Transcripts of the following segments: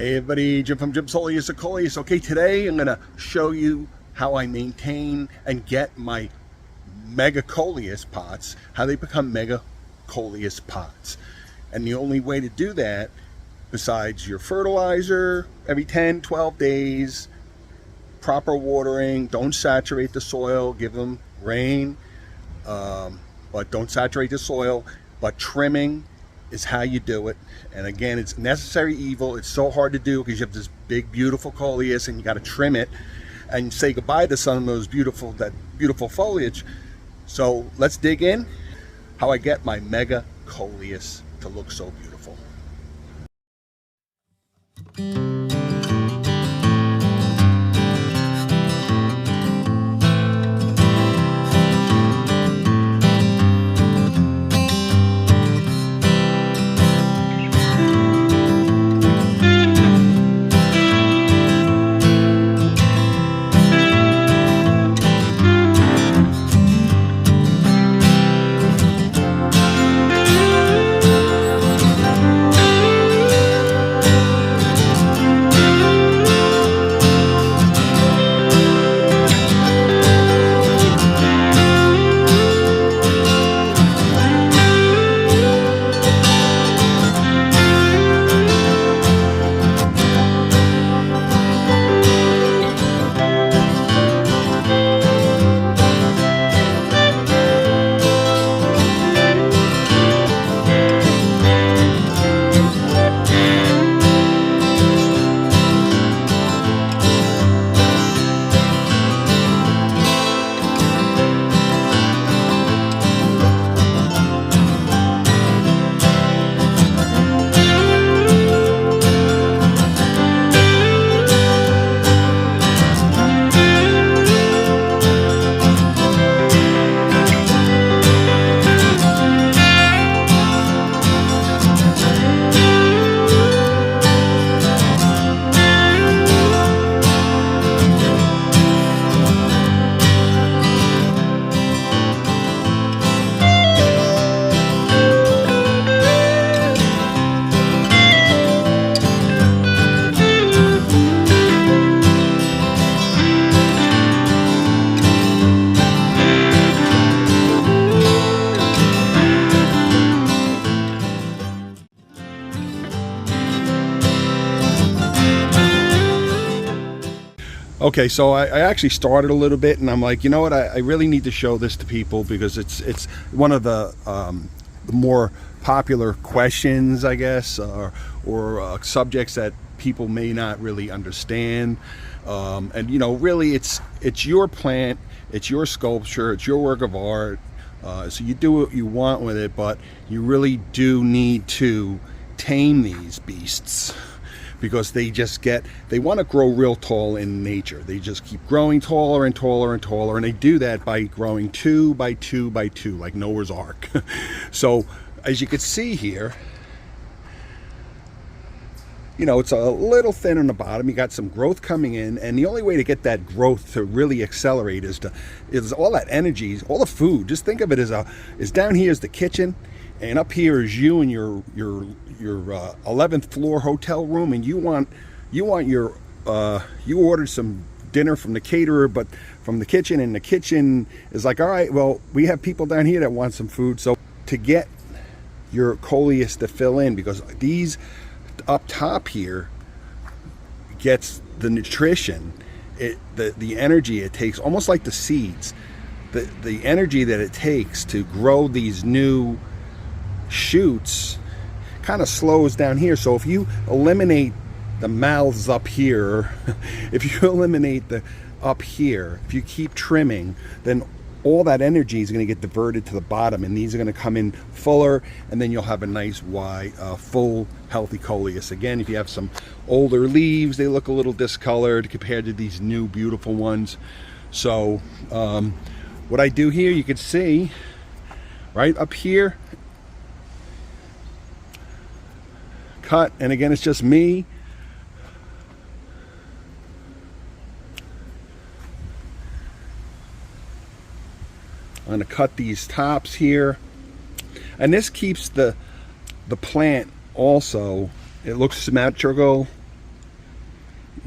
Hey everybody, Jim from Coleus. Okay, today I'm going to show you how I maintain and get my mega Coleus pots, how they become mega Coleus pots. And the only way to do that, besides your fertilizer every 10-12 days, proper watering, don't saturate the soil, give them rain, but don't saturate the soil, but trimming is how you do it. And again, it's necessary evil. It's so hard to do because you have this big beautiful Coleus and you got to trim it and say goodbye to some of those beautiful foliage. So let's dig in how I get my mega Coleus to look so beautiful. Okay, so I actually started a little bit, and I'm like, you know what? I really need to show this to people because it's one of the more popular questions, I guess, or subjects that people may not really understand. And you know, really, it's your plant, it's your sculpture, it's your work of art. So you do what you want with it, but you really do need to tame these beasts, because they want to grow real tall in nature. They just keep growing taller and taller and taller, and they do that by growing 2 by 2 by 2, like Noah's Ark. So as you can see here, you know, it's a little thin on the bottom. You got some growth coming in, and the only way to get that growth to really accelerate is all that energy, all the food. Just think of it as down here is the kitchen, and up here is you and your 11th floor hotel room, and you ordered some dinner from the caterer, but from the kitchen, and the kitchen is like, all right, well, we have people down here that want some food. So to get your Coleus to fill in, because these up top here gets the nutrition, the energy it takes, almost like the seeds, the energy that it takes to grow these new shoots kind of slows down here. So if you eliminate the mouths up here, if you eliminate the up here, if you keep trimming, then all that energy is going to get diverted to the bottom, and these are going to come in fuller, and then you'll have a nice wide full healthy Coleus. Again, if you have some older leaves, they look a little discolored compared to these new beautiful ones. So what I do here, you can see right up here, cut, and again, it's just me. I'm going to cut these tops here, and this keeps the plant also, it looks symmetrical,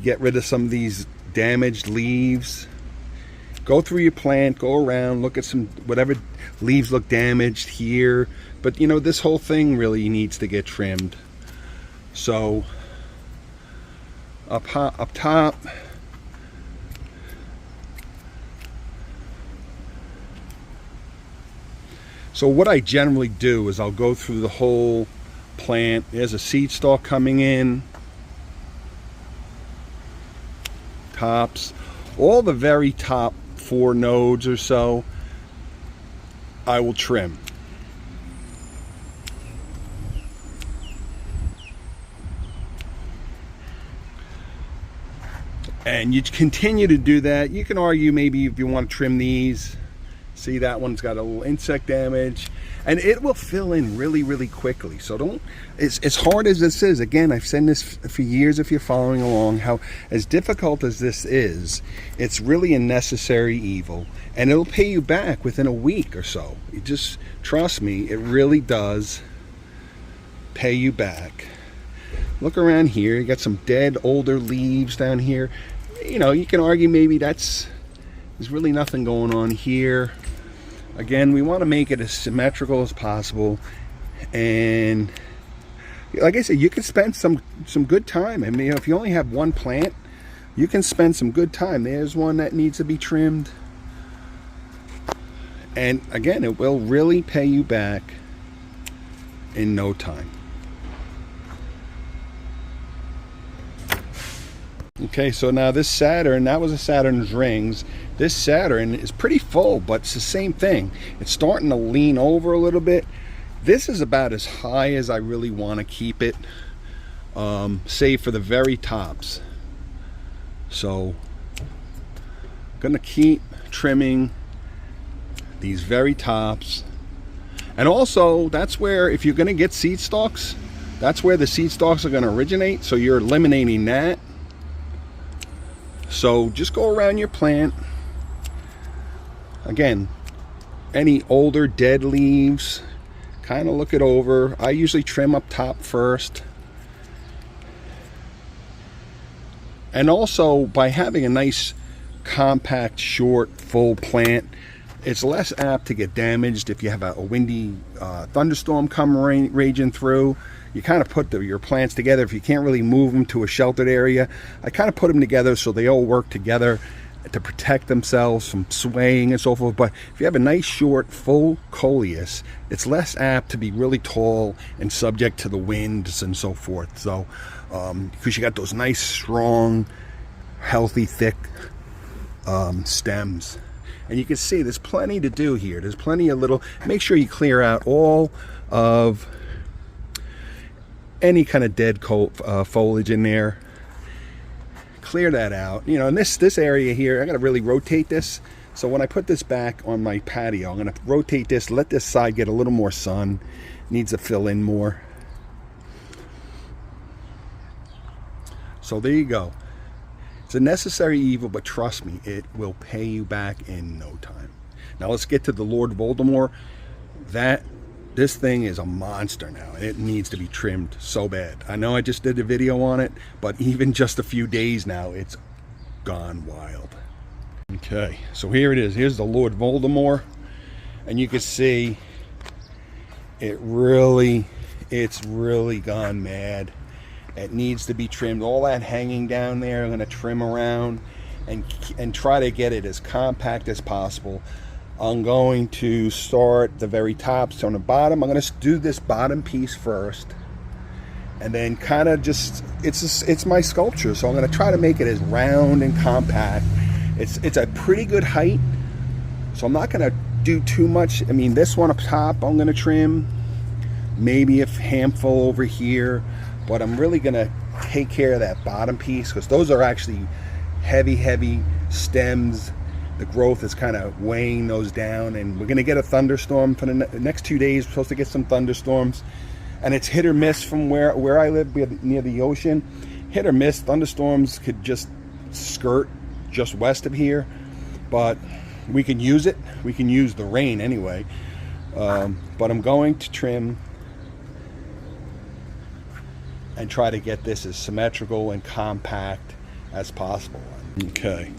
Get rid of some of these damaged leaves. Go through your plant, go around, look at some, whatever leaves look damaged here. But you know, this whole thing really needs to get trimmed. So up top, so what I generally do is I'll go through the whole plant. There's a seed stalk coming in, tops, all the very top 4 nodes or so I will trim. And you continue to do that. You can argue maybe if you want to trim these. See, that one's got a little insect damage, and it will fill in really, really quickly. So don't, as hard as this is, again, I've said this for years if you're following along, how as difficult as this is, it's really a necessary evil, and it'll pay you back within a week or so. You just trust me, it really does pay you back. Look around here, you got some dead older leaves down here. You know, you can argue maybe there's really nothing going on here. Again, we want to make it as symmetrical as possible, and like I said, you can spend some good time. I mean, if you only have one plant, you can spend some good time. There's one that needs to be trimmed, and again, it will really pay you back in no time. Okay, so now this Saturn, that was a Saturn's rings. This Saturn is pretty full, but it's the same thing. It's starting to lean over a little bit. This is about as high as I really want to keep it, save for the very tops. So I'm gonna keep trimming these very tops. And also, that's where, if you're gonna get seed stalks, that's where the seed stalks are gonna originate, so you're eliminating that. So just go around your plant. Again, any older dead leaves, kind of look it over. I usually trim up top first. And also, by having a nice compact, short, full plant, it's less apt to get damaged if you have a windy thunderstorm come raging through. You kind of put your plants together. If you can't really move them to a sheltered area, I kind of put them together so they all work together to protect themselves from swaying and so forth. But if you have a nice short full Coleus, it's less apt to be really tall and subject to the winds and so forth. So because you got those nice strong healthy thick stems. And you can see there's plenty to do here. There's plenty of little, make sure you clear out all of any kind of dead foliage in there. Clear that out. You know, and this area here, I gotta really rotate this. So when I put this back on my patio, I'm gonna rotate this, let this side get a little more sun. Needs to fill in more. So there you go. It's a necessary evil, but trust me, it will pay you back in no time. Now let's get to the Lord Voldemort. This thing is a monster now. It needs to be trimmed so bad. I know I just did a video on it, but even just a few days now, it's gone wild. Okay, so here it is. Here's the Lord Voldemort. And you can see it's really gone mad. It needs to be trimmed. All that hanging down there, I'm gonna trim around and try to get it as compact as possible. I'm going to start the very top. So on the bottom, I'm going to do this bottom piece first, and then kind of just, it's my sculpture, so I'm going to try to make it as round and compact. It's a pretty good height, so I'm not going to do too much. I mean, this one up top I'm going to trim, maybe a handful over here, but I'm really going to take care of that bottom piece, because those are actually heavy stems. The growth is kind of weighing those down, and we're going to get a thunderstorm for the next 2 days. We're supposed to get some thunderstorms, and it's hit or miss from where I live near the ocean. Hit or miss. Thunderstorms could just skirt just west of here, but we can use it. We can use the rain anyway. But I'm going to trim and try to get this as symmetrical and compact as possible. Okay,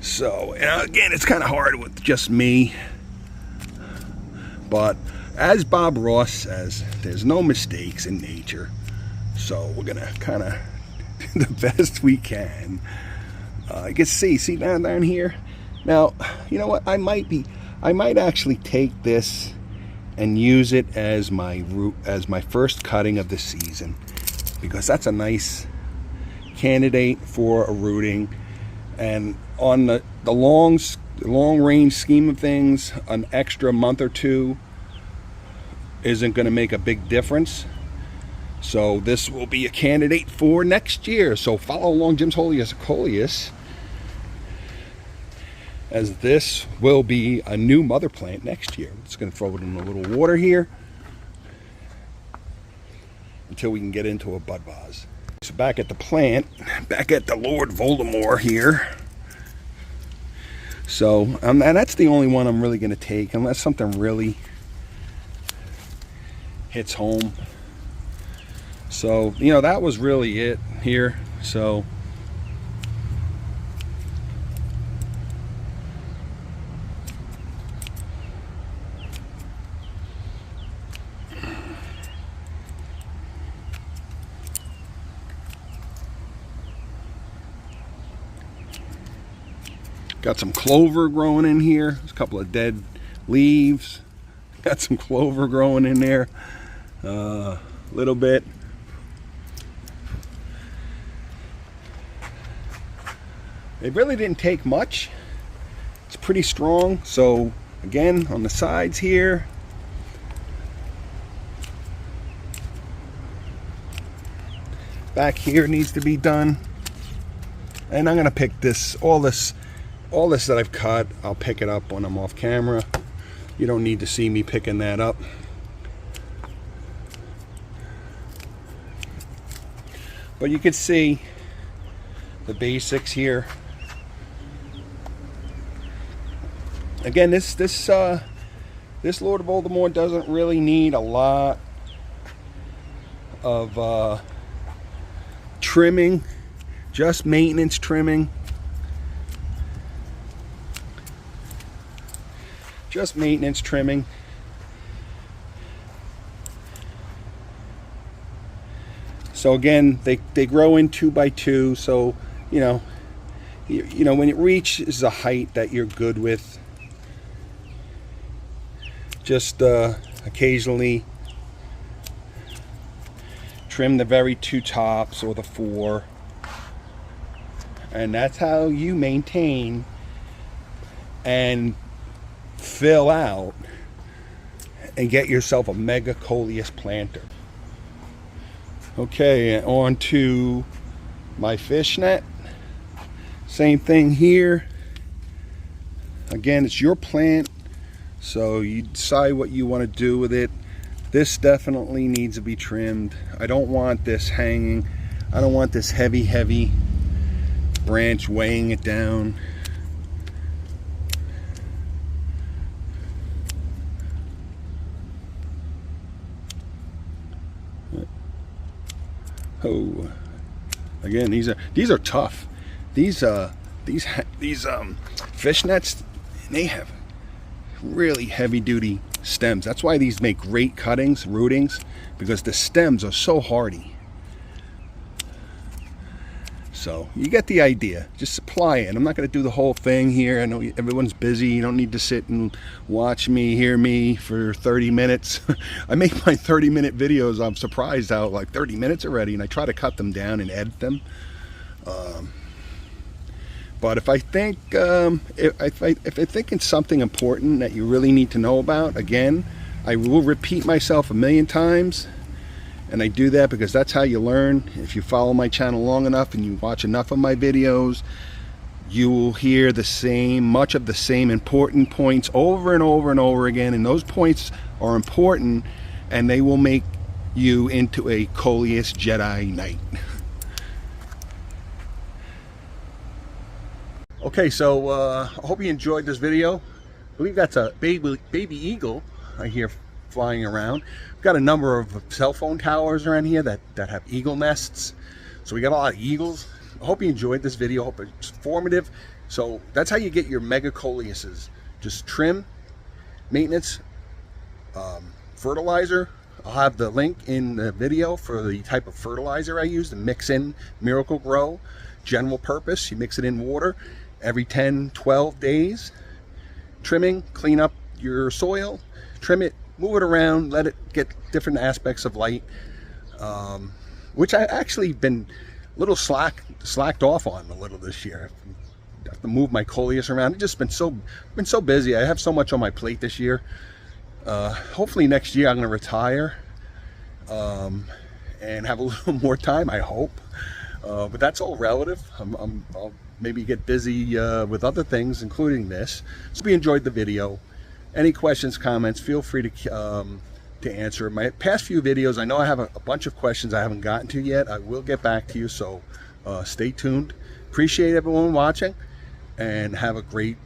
so again, it's kind of hard with just me, but as Bob Ross says, there's no mistakes in nature, so we're gonna kind of do the best we can. You can see down here. Now, you know what, I might actually take this and use it as my first cutting of the season, because that's a nice candidate for a rooting. And on the long range scheme of things, an extra month or two isn't going to make a big difference. So this will be a candidate for next year. So follow along Jim's Coleus, as this will be a new mother plant next year. Just going to throw it in a little water here until we can get into a bud vase. So back at the plant, back at the Lord Voldemort here. So and that's the only one I'm really going to take, unless something really hits home. So, you know, that was really it here. So got some clover growing in here. There's a couple of dead leaves. Got some clover growing in there. A little bit. It really didn't take much. It's pretty strong. So again, on the sides here, back here needs to be done. And I'm gonna pick all this that I've cut, I'll pick it up when I'm off camera. You don't need to see me picking that up. But you can see the basics here. Again, this Lord of Voldemort doesn't really need a lot of trimming, just maintenance trimming. Just maintenance trimming. So again, they grow in 2 by 2. So you know when it reaches a height that you're good with, just occasionally trim the very 2 tops or the 4, and that's how you maintain and fill out and get yourself a mega Coleus planter. Okay, on to my fishnet. Same thing here. Again, it's your plant, so you decide what you want to do with it. This definitely needs to be trimmed. I don't want this hanging. I don't want this heavy branch weighing it down. Oh, again, these are tough. These fishnets, they have really heavy-duty stems. That's why these make great cuttings, rootings, because the stems are so hardy. So you get the idea. Just apply it. I'm not going to do the whole thing here. I know everyone's busy. You don't need to sit and watch me, hear me for 30 minutes. I make my 30-minute videos. I'm surprised how like 30 minutes already, and I try to cut them down and edit them. But if I think if I think it's something important that you really need to know about, again, I will repeat myself a million times. And I do that because that's how you learn. If you follow my channel long enough and you watch enough of my videos, you will hear much of the same important points over and over and over again. And those points are important, and they will make you into a Coleus Jedi Knight. Okay, so I hope you enjoyed this video. I believe that's a baby eagle I hear flying around. We've got a number of cell phone towers around here that have eagle nests. So we got a lot of eagles. I hope you enjoyed this video. I hope it's informative. So that's how you get your mega Coleuses. Just trim, maintenance, fertilizer. I'll have the link in the video for the type of fertilizer I use to mix in Miracle Grow. General purpose, you mix it in water every 10-12 days. Trimming, clean up your soil, trim it, move it around, let it get different aspects of light, which I actually been a little slacked off on a little this year. I have to move my Coleus around. It's just been so busy. I have so much on my plate this year. Hopefully next year I'm going to retire and have a little more time, I hope. But that's all relative. I'll maybe get busy with other things, including this. So if you enjoyed the video, any questions, comments, feel free to answer. My past few videos, I know I have a bunch of questions I haven't gotten to yet. I will get back to you, so stay tuned. Appreciate everyone watching, and have a great